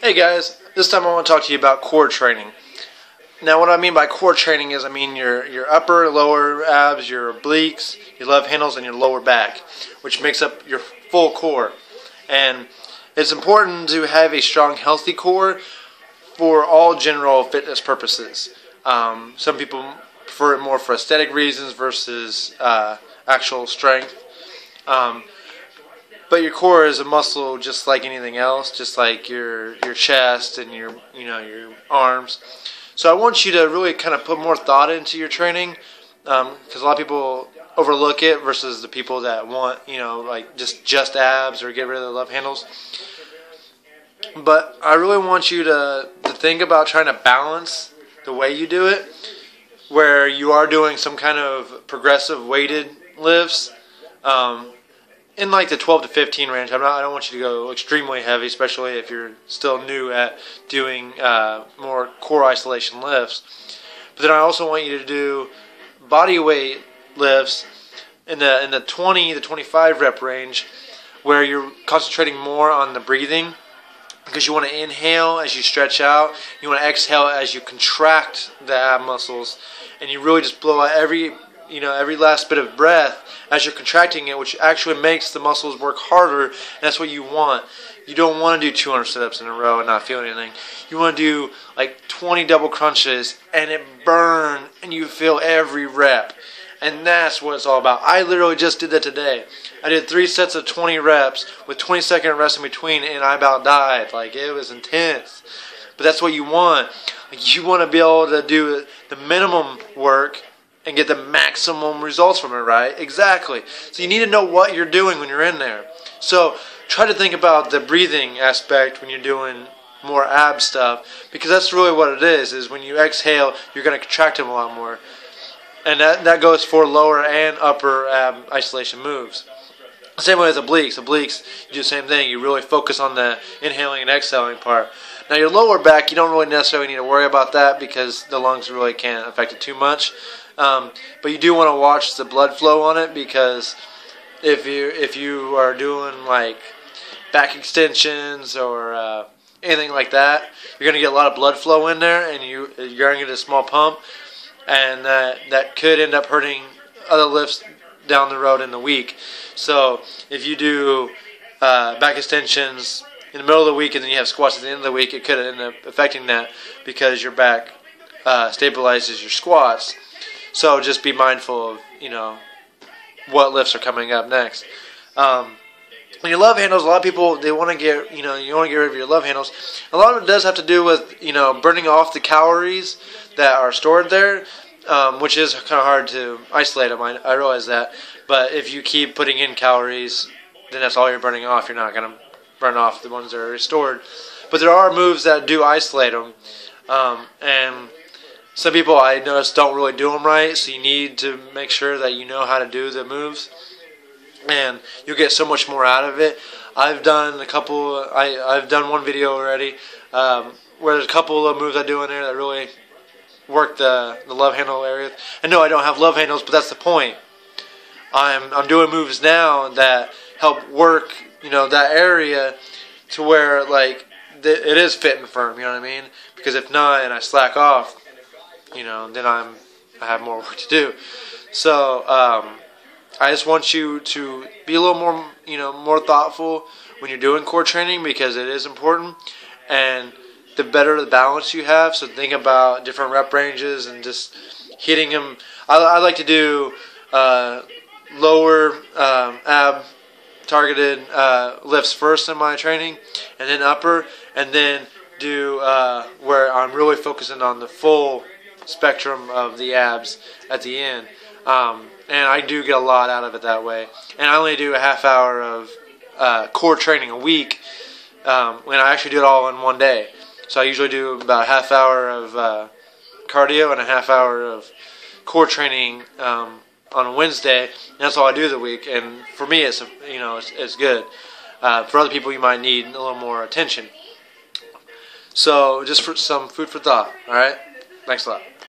Hey guys, this time I want to talk to you about core training. Now what I mean by core training is your upper, lower abs, your obliques, your love handles, and your lower back, which makes up your full core. And it's important to have a strong, healthy core for all general fitness purposes. Some people prefer it more for aesthetic reasons versus actual strength. But your core is a muscle just like anything else, just like your chest and your arms. So I want you to really kind of put more thought into your training, because a lot of people overlook it versus the people that want like just abs or get rid of the love handles. But I really want you to think about trying to balance the way you do it, where you are doing some kind of progressive weighted lifts. In like the 12 to 15 range. I don't want you to go extremely heavy, especially if you're still new at doing more core isolation lifts. But then I also want you to do body weight lifts in the 20 to 25 rep range, where you're concentrating more on the breathing, because you want to inhale as you stretch out, you want to exhale as you contract the ab muscles, and you really just blow out every last bit of breath as you're contracting it, which actually makes the muscles work harder, and that's what you want. You don't want to do 200 sit-ups in a row and not feel anything. You want to do like 20 double crunches, and it burn, and you feel every rep. And that's what it's all about. I literally just did that today. I did 3 sets of 20 reps with 20-second rest in between, and I about died. Like, it was intense. But that's what you want. Like, you want to be able to do the minimum work and get the maximum results from it, right? Exactly. So you need to know what you're doing when you're in there. So try to think about the breathing aspect when you're doing more ab stuff, because that's really what it is when you exhale, you're going to contract them a lot more. And that goes for lower and upper ab isolation moves. Same way as obliques. Obliques, you do the same thing. You really focus on the inhaling and exhaling part. Now your lower back, you don't really necessarily need to worry about that, because the lungs really can't affect it too much. But you do want to watch the blood flow on it, because if you are doing like back extensions or anything like that, you're going to get a lot of blood flow in there, and you're going to get a small pump, and that could end up hurting other lifts down the road in the week. So if you do back extensions in the middle of the week and then you have squats at the end of the week, it could end up affecting that, because your back stabilizes your squats. So just be mindful of what lifts are coming up next. When your love handles, a lot of people, they want to get you want to get rid of your love handles. A lot of it does have to do with burning off the calories that are stored there, which is kind of hard to isolate them. I realize that, but if you keep putting in calories, then that's all you're burning off. You're not going to burn off the ones that are stored. But there are moves that do isolate them, and some people I noticed don't really do them right, so you need to make sure that you know how to do the moves, and you'll get so much more out of it. I've done I've done one video already where there's a couple of moves I do in there that really work the love handle area. And no, I don't have love handles, but that's the point. I'm doing moves now that help work that area to where like it is fit and firm. You know what I mean? Because if not, and I slack off, then I have more work to do. So I just want you to be a little more, more thoughtful when you're doing core training, because it is important, and the better the balance you have. So think about different rep ranges and just hitting them. I like to do lower ab targeted lifts first in my training, and then upper, and then do where I'm really focusing on the full spectrum of the abs at the end, and I do get a lot out of it that way. And I only do a half hour of core training a week, when I actually do it all in one day. So I usually do about a half hour of cardio and a half hour of core training on a Wednesday, and that's all I do the week. And for me, it's good. For other people, you might need a little more attention. So just for some food for thought. All right, thanks a lot.